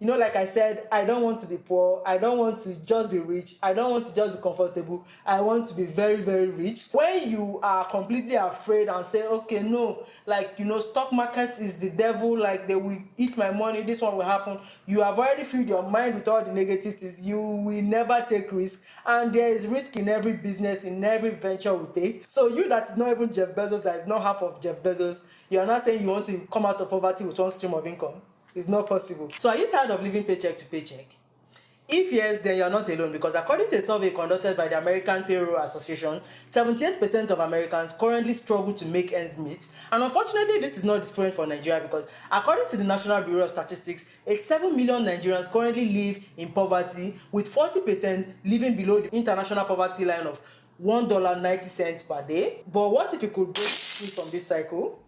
Like I said, I don't want to be poor. I don't want to just be rich. I don't want to just be comfortable. I want to be very, very rich. When you are completely afraid and say, okay, no, stock market is the devil, like they will eat my money, this one will happen. You have already filled your mind with all the negativities. You will never take risk. And there is risk in every business, in every venture we take. So you that is not even Jeff Bezos, that is not half of Jeff Bezos, you are not saying you want to come out of poverty with one stream of income. It's not possible. So are you tired of living paycheck to paycheck? If yes, then you're not alone, because according to a survey conducted by the American Payroll Association, 78% of Americans currently struggle to make ends meet. And unfortunately, this is not different for Nigeria, because according to the National Bureau of Statistics, 87 million Nigerians currently live in poverty, with 40% living below the international poverty line of $1.90 per day. But what if you could break free from this cycle?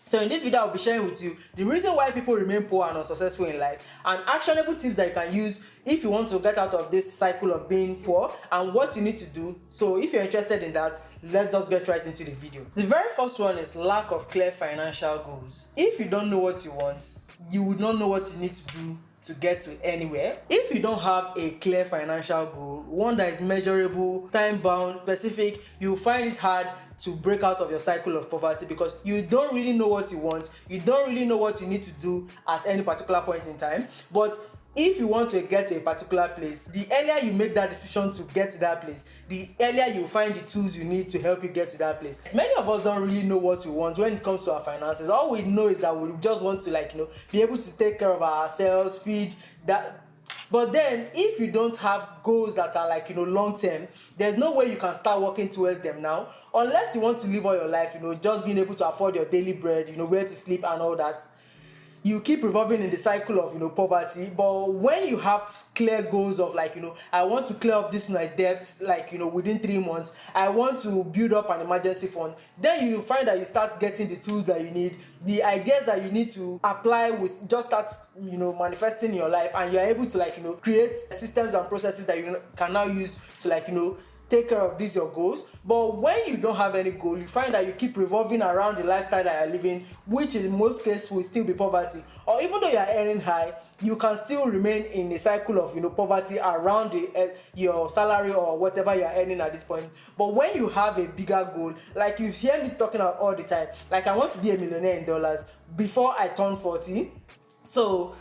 So in this video, I'll be sharing with you the reason why people remain poor and unsuccessful in life, and actionable tips that you can use if you want to get out of this cycle of being poor, and what you need to do. So if you're interested in that, let's just get right into the video. The very first one is lack of clear financial goals. If you don't know what you want, you would not know what you need to do to get to anywhere. If you don't have a clear financial goal, one that is measurable, time-bound, specific, you'll find it hard to break out of your cycle of poverty, because you don't really know what you want, you don't really know what you need to do at any particular point in time. But if you want to get to a particular place, the earlier you make that decision to get to that place, the earlier you find the tools you need to help you get to that place. Many of us don't really know what we want when it comes to our finances. All we know is that we just want to be able to take care of ourselves, feed that. But then if you don't have goals that are long term, there's no way you can start working towards them now, unless you want to live all your life just being able to afford your daily bread, where to sleep and all that. You keep revolving in the cycle of poverty. But when you have clear goals of I want to clear up this my debts within 3 months, I want to build up an emergency fund, then you find that you start getting the tools that you need, the ideas that you need to apply will just start manifesting in your life, and you're able to create systems and processes that you can now use to take care of these your goals. But when you don't have any goal, you find that you keep revolving around the lifestyle that you're living, which in most cases will still be poverty. Or even though you're earning high, you can still remain in a cycle of poverty around your salary or whatever you're earning at this point. But when you have a bigger goal, like you hear me talking about all the time, I want to be a millionaire in dollars before I turn 40. So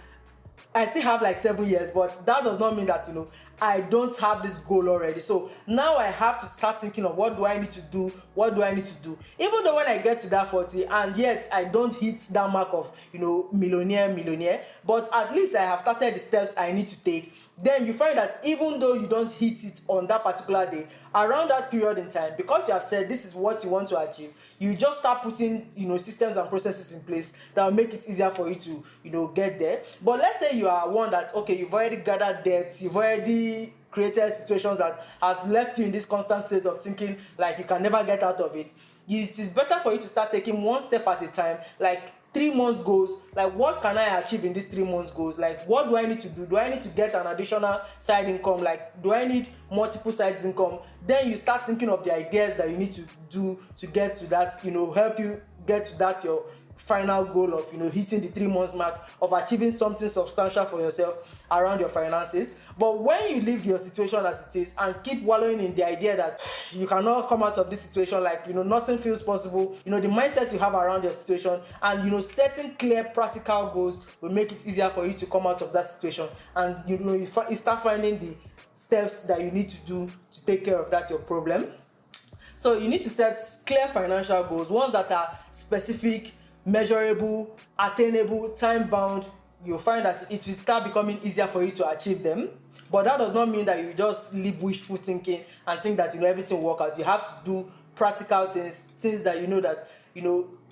I still have 7 years, but that does not mean that I don't have this goal already. So now I have to start thinking of what do I need to do, what do I need to do. Even though when I get to that 40 and yet I don't hit that mark of millionaire, but at least I have started the steps I need to take. Then you find that even though you don't hit it on that particular day, around that period in time, because you have said this is what you want to achieve, you just start putting systems and processes in place that will make it easier for you to get there. But let's say you are one that, okay, you've already gathered debts, you've already created situations that have left you in this constant state of thinking you can never get out of it. It is better for you to start taking one step at a time, 3 months goals. What can I achieve in these 3 months goals? What do I need to do? Do I need to get an additional side income? Do I need multiple sides income? Then you start thinking of the ideas that you need to do to get to that, help you get to that your final goal of hitting the 3 months mark of achieving something substantial for yourself around your finances. But when you leave your situation as it is and keep wallowing in the idea that you cannot come out of this situation, nothing feels possible, the mindset you have around your situation, and setting clear practical goals will make it easier for you to come out of that situation, and you start finding the steps that you need to do to take care of that your problem. So you need to set clear financial goals, ones that are specific, measurable, attainable, time-bound. You'll find that it will start becoming easier for you to achieve them. But that does not mean that you just live wishful thinking and think that everything will work out. You have to do practical things that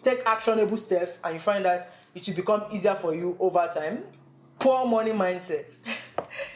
take actionable steps, and you find that it will become easier for you over time. Poor money mindset.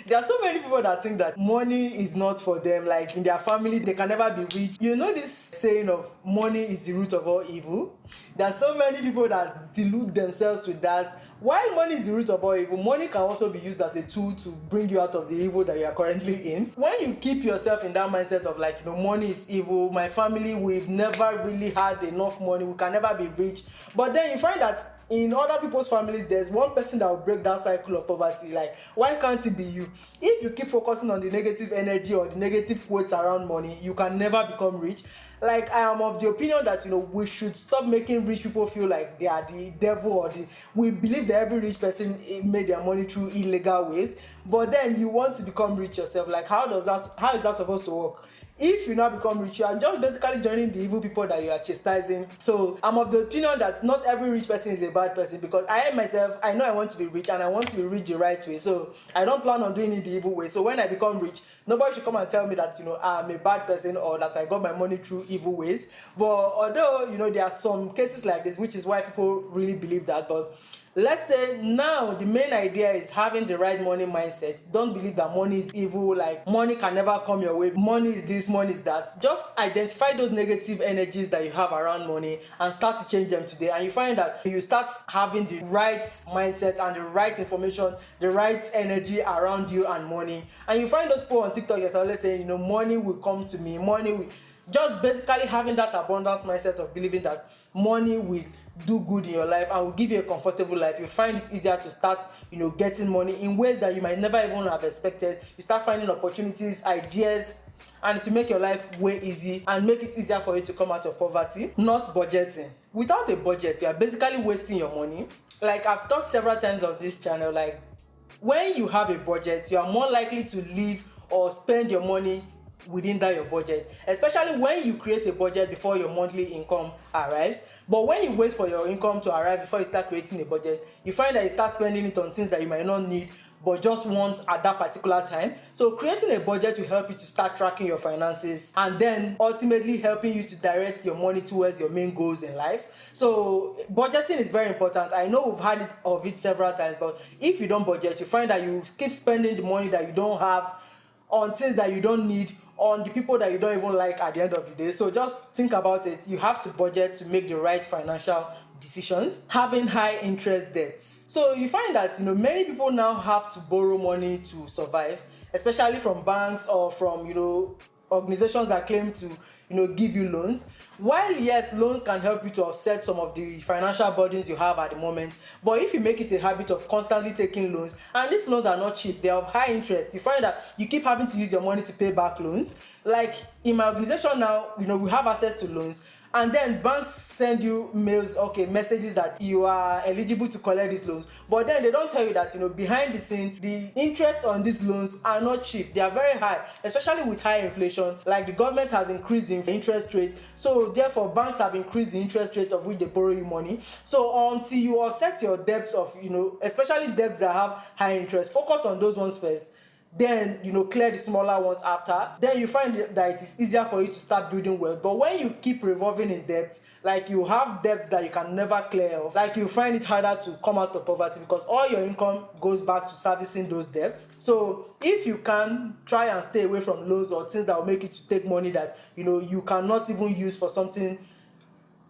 There are so many people that think that money is not for them, in their family they can never be rich. This saying of money is the root of all evil? There are so many people that delude themselves with that. While money is the root of all evil, money can also be used as a tool to bring you out of the evil that you are currently in. When you keep yourself in that mindset of money is evil, my family, we've never really had enough money, we can never be rich, but then you find that in other people's families, there's one person that will break that cycle of poverty. Like, why can't it be you? If you keep focusing on the negative energy or the negative quotes around money, you can never become rich. Like, I am of the opinion that we should stop making rich people feel like they are the devil, or we believe that every rich person made their money through illegal ways, but then you want to become rich yourself. Like, how is that supposed to work? If you now become rich, you are just basically joining the evil people that you are chastising. So I'm of the opinion that not every rich person is a bad person, because I myself, I know I want to be rich, and I want to be rich the right way. So I don't plan on doing it the evil way. So when I become rich, nobody should come and tell me that I'm a bad person, or that I got my money through evil ways. But although there are some cases like this, which is why people really believe that. But let's say now the main idea is having the right money mindset. Don't believe that money is evil, like money can never come your way, money is this, money is that. Just identify those negative energies that you have around money and start to change them today, and you find that you start having the right mindset and the right information, the right energy around you and money. And you find those people on TikTok that are always saying, money will come to me, money will, just basically having that abundance mindset of believing that money will do good in your life and will give you a comfortable life. You find it easier to start getting money in ways that you might never even have expected. You start finding opportunities, ideas, and to make your life way easy and make it easier for you to come out of poverty. Not budgeting. Without a budget, you are basically wasting your money. Like, I've talked several times on this channel, like, when you have a budget, you are more likely to live or spend your money within that your budget, especially when you create a budget before your monthly income arrives. But when you wait for your income to arrive before you start creating a budget, you find that you start spending it on things that you might not need but just want at that particular time. So creating a budget will help you to start tracking your finances, and then ultimately helping you to direct your money towards your main goals in life. So budgeting is very important. I know we've had of it several times, but if you don't budget, you find that you keep spending the money that you don't have on things that you don't need, on the people that you don't even like at the end of the day. So just think about it. You have to budget to make the right financial decisions. Having high interest debts. So you find that many people now have to borrow money to survive, especially from banks or from organizations that claim to give you loans. While yes, loans can help you to offset some of the financial burdens you have at the moment, but if you make it a habit of constantly taking loans, and these loans are not cheap, they are of high interest, you find that you keep having to use your money to pay back loans. Like in my organization now, we have access to loans, and then banks send you messages that you are eligible to collect these loans, but then they don't tell you that behind the scene, the interest on these loans are not cheap. They are very high, especially with high inflation. Like, the government has increased the interest rate, so therefore banks have increased the interest rate of which they borrow you money. So until you offset your debts of especially debts that have high interest, focus on those ones first, then clear the smaller ones after. Then you find that it is easier for you to start building wealth. But when you keep revolving in debt, like, you have debts that you can never clear off, like, you find it harder to come out of poverty, because all your income goes back to servicing those debts. So if you can, try and stay away from loans or things that will make you to take money that you cannot even use for something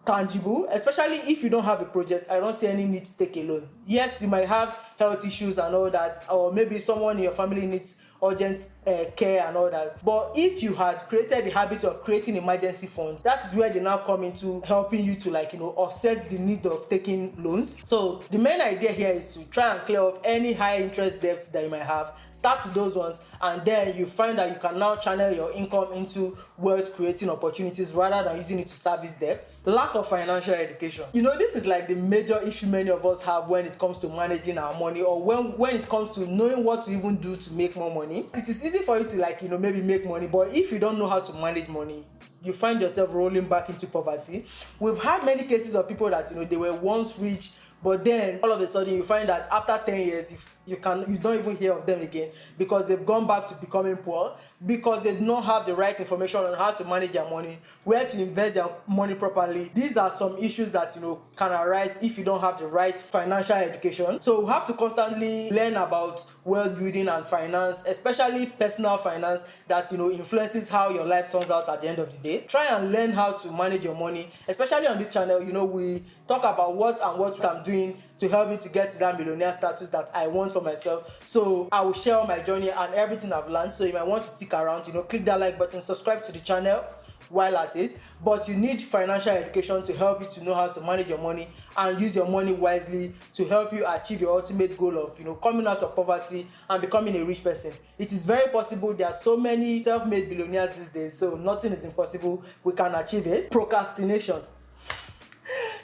tangible. Especially if you don't have a project, I don't see any need to take a loan. Yes, you might have health issues and all that, or maybe someone in your family needs urgent care and all that. But if you had created the habit of creating emergency funds, that is where they now come into helping you to offset the need of taking loans. So the main idea here is to try and clear off any high interest debts that you might have. Start with those ones, and then you find that you can now channel your income into wealth creating opportunities rather than using it to service debts. Lack of financial education. This is like the major issue many of us have when it comes to managing our money, or when it comes to knowing what to even do to make more money. It is easy for you to maybe make money, but if you don't know how to manage money, you find yourself rolling back into poverty. We've had many cases of people that they were once rich, but then all of a sudden you find that after 10 years you don't even hear of them again, because they've gone back to becoming poor, because they do not have the right information on how to manage their money, where to invest their money properly. These are some issues that can arise if you don't have the right financial education. So we have to constantly learn about wealth building and finance, especially personal finance, that influences how your life turns out at the end of the day. Try and learn how to manage your money, especially on this channel. We talk about what I'm doing to help me to get to that millionaire status that I want for myself. So I will share my journey and everything I've learned. So you might want to stick around, click that like button, subscribe to the channel. while at it, but you need financial education to help you to know how to manage your money and use your money wisely to help you achieve your ultimate goal of coming out of poverty and becoming a rich person. It is very possible. There are so many self-made billionaires these days, so nothing is impossible. We can achieve it. Procrastination.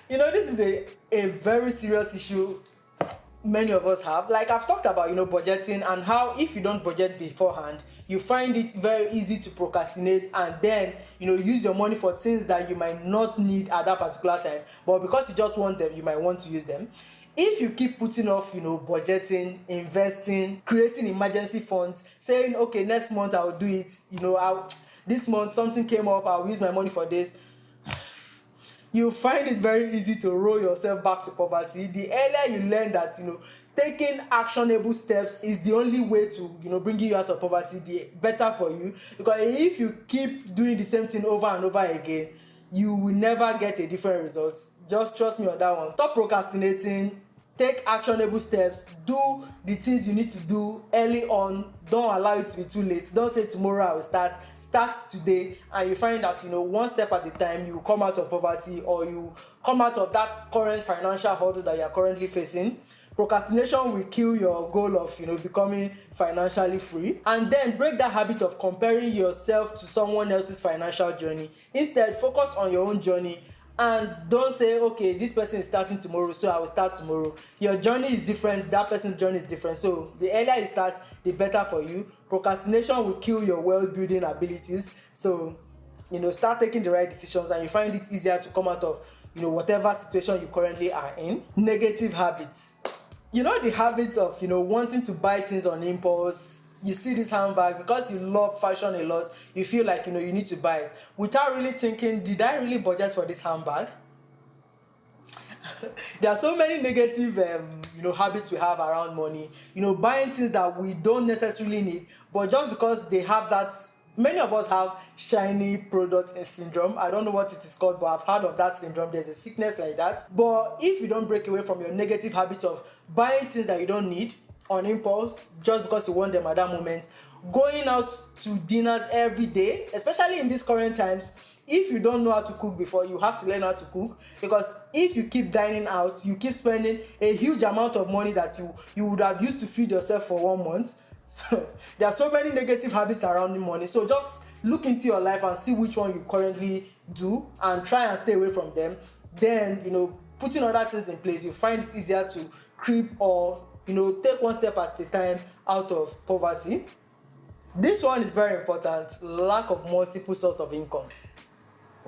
This is a very serious issue many of us have. Like I've talked about budgeting, and how if you don't budget beforehand, you find it very easy to procrastinate and then use your money for things that you might not need at that particular time, but because you just want them, you might want to use them. If you keep putting off budgeting, investing, creating emergency funds, saying okay, next month I'll do it, this month something came up, I'll use my money for this, you find it very easy to roll yourself back to poverty. The earlier you learn that taking actionable steps is the only way to bring you out of poverty, the better for you. Because if you keep doing the same thing over and over again, you will never get a different result. Just trust me on that one. Stop procrastinating. Take actionable steps. Do the things you need to do early on. Don't allow it to be too late. Don't say tomorrow I will start. Start today, and you find that one step at a time you come out of poverty, or you come out of that current financial hurdle that you are currently facing. Procrastination will kill your goal of becoming financially free. And then break that habit of comparing yourself to someone else's financial journey. Instead, focus on your own journey. And don't say okay, this person is starting tomorrow, so I will start tomorrow. Your journey is different, that person's journey is different, so the earlier you start, the better for you. Procrastination will kill your wealth building abilities. So start taking the right decisions, and you find it easier to come out of whatever situation you currently are in. Negative habits. The habits of wanting to buy things on impulse. You see this handbag, because you love fashion a lot, you feel like you need to buy it without really thinking, did I really budget for this handbag? There are so many negative habits we have around money. Buying things that we don't necessarily need, but just because they have that. Many of us have shiny product syndrome. I don't know what it is called, but I've heard of that syndrome. There's a sickness like that. But if you don't break away from your negative habit of buying things that you don't need on impulse just because you want them at that moment, going out to dinners every day, especially in these current times, if you don't know how to cook before, you have to learn how to cook. Because if you keep dining out, you keep spending a huge amount of money that you would have used to feed yourself for 1 month. So there are so many negative habits around money. So just look into your life and see which one you currently do and try and stay away from them. Then putting other things in place, you find it easier to creep or take one step at a time out of poverty. This one is very important. Lack of multiple sources of income.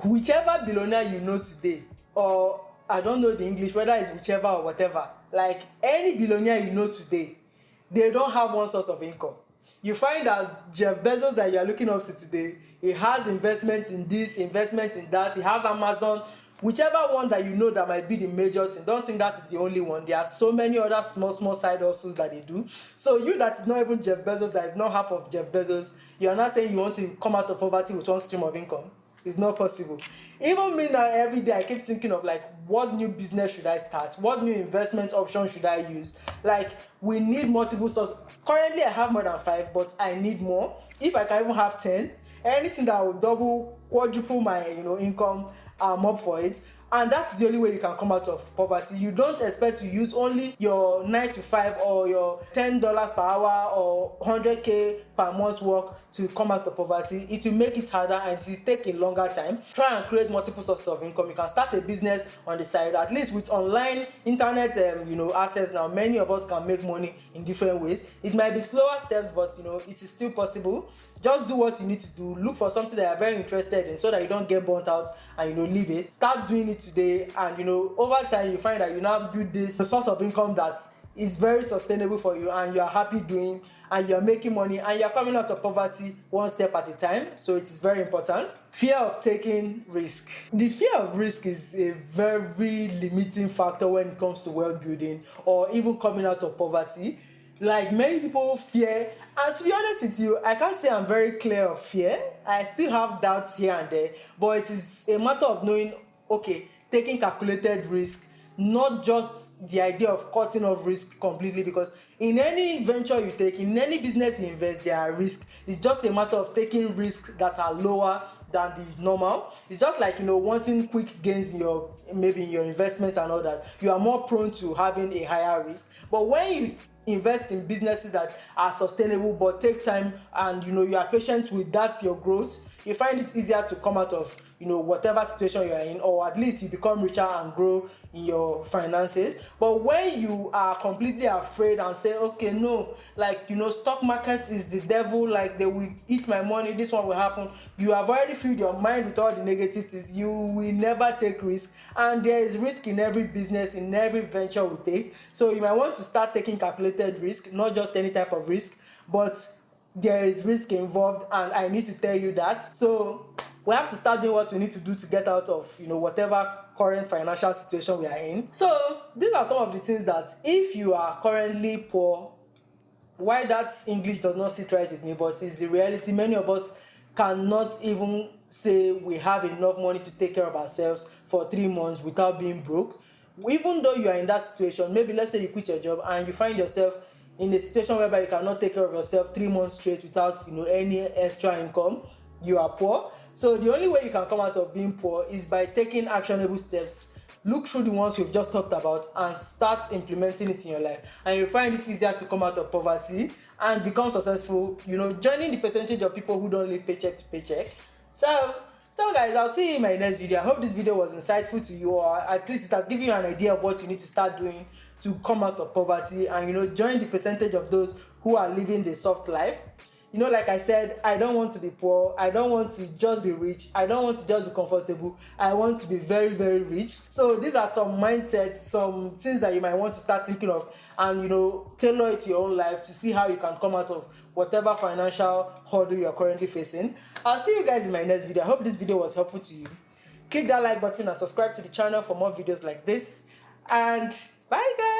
Whichever billionaire today, or I don't know the English, whether it's whichever or whatever, like any billionaire today, they don't have one source of income. You find that Jeff Bezos that you are looking up to today, he has investment in this, investment in that, he has Amazon. Whichever one that that might be the major thing, don't think that is the only one. There are so many other small side hustles that they do. So you that is not even Jeff Bezos, that is not half of Jeff Bezos, you are not saying you want to come out of poverty with one stream of income. It's not possible. Even me now, every day I keep thinking of what new business should I start? What new investment option should I use? We need multiple sources. Currently I have more than 5, but I need more. If I can even have 10, anything that will double, quadruple my income, I'm up for it. And that's the only way you can come out of poverty. You don't expect to use only your 9 to 5 or your $10 per hour or 100K per month work to come out of poverty. It will make it harder and it will take a longer time. Try and create multiple sources of income. You can start a business on the side. At least with online internet access now, many of us can make money in different ways. It might be slower steps, but it is still possible. Just do what you need to do. Look for something that you are very interested in so that you don't get burnt out and leave it. Start doing it today, and over time you find that you now build this source of income that is very sustainable for you, and you are happy doing, and you are making money, and you are coming out of poverty one step at a time. So it is very important. Fear of taking risk. The fear of risk is a very limiting factor when it comes to wealth building or even coming out of poverty. Many people fear, and to be honest with you, I can't say I'm very clear of fear. I still have doubts here and there, but it is a matter of knowing, okay, taking calculated risk, not just the idea of cutting off risk completely, because in any venture you take, in any business you invest, there are risks. It's just a matter of taking risks that are lower than the normal. It's just like, wanting quick gains in your, maybe in your investment and all that. You are more prone to having a higher risk. But when you invest in businesses that are sustainable but take time, and you are patient with that your growth, you find it easier to come out of whatever situation you are in, or at least you become richer and grow in your finances. But when you are completely afraid and say, okay, no, like stock market is the devil, like they will eat my money, this one will happen, you have already filled your mind with all the negative things. You will never take risk, and there is risk in every business, in every venture we take. So you might want to start taking calculated risk, not just any type of risk, but there is risk involved, and I need to tell you that. So we have to start doing what we need to do to get out of whatever current financial situation we are in. So these are some of the things that, if you are currently poor, why that English does not sit right with me, but it's the reality. Many of us cannot even say we have enough money to take care of ourselves for 3 months without being broke. Even though you are in that situation, maybe let's say you quit your job and you find yourself in a situation whereby you cannot take care of yourself 3 months straight without any extra income, you are poor. So the only way you can come out of being poor is by taking actionable steps. Look through the ones we've just talked about and start implementing it in your life, and you'll find it easier to come out of poverty and become successful, joining the percentage of people who don't live paycheck to paycheck. So guys, I'll see you in my next video. I hope this video was insightful to you, or at least it has given you an idea of what you need to start doing to come out of poverty and join the percentage of those who are living the soft life. Like I said, I don't want to be poor. I don't want to just be rich. I don't want to just be comfortable. I want to be very, very rich. So these are some mindsets, some things that you might want to start thinking of, and tailor it to your own life to see how you can come out of whatever financial hurdle you are currently facing. I'll see you guys in my next video. I hope this video was helpful to you. Click that like button and subscribe to the channel for more videos like this. And bye guys.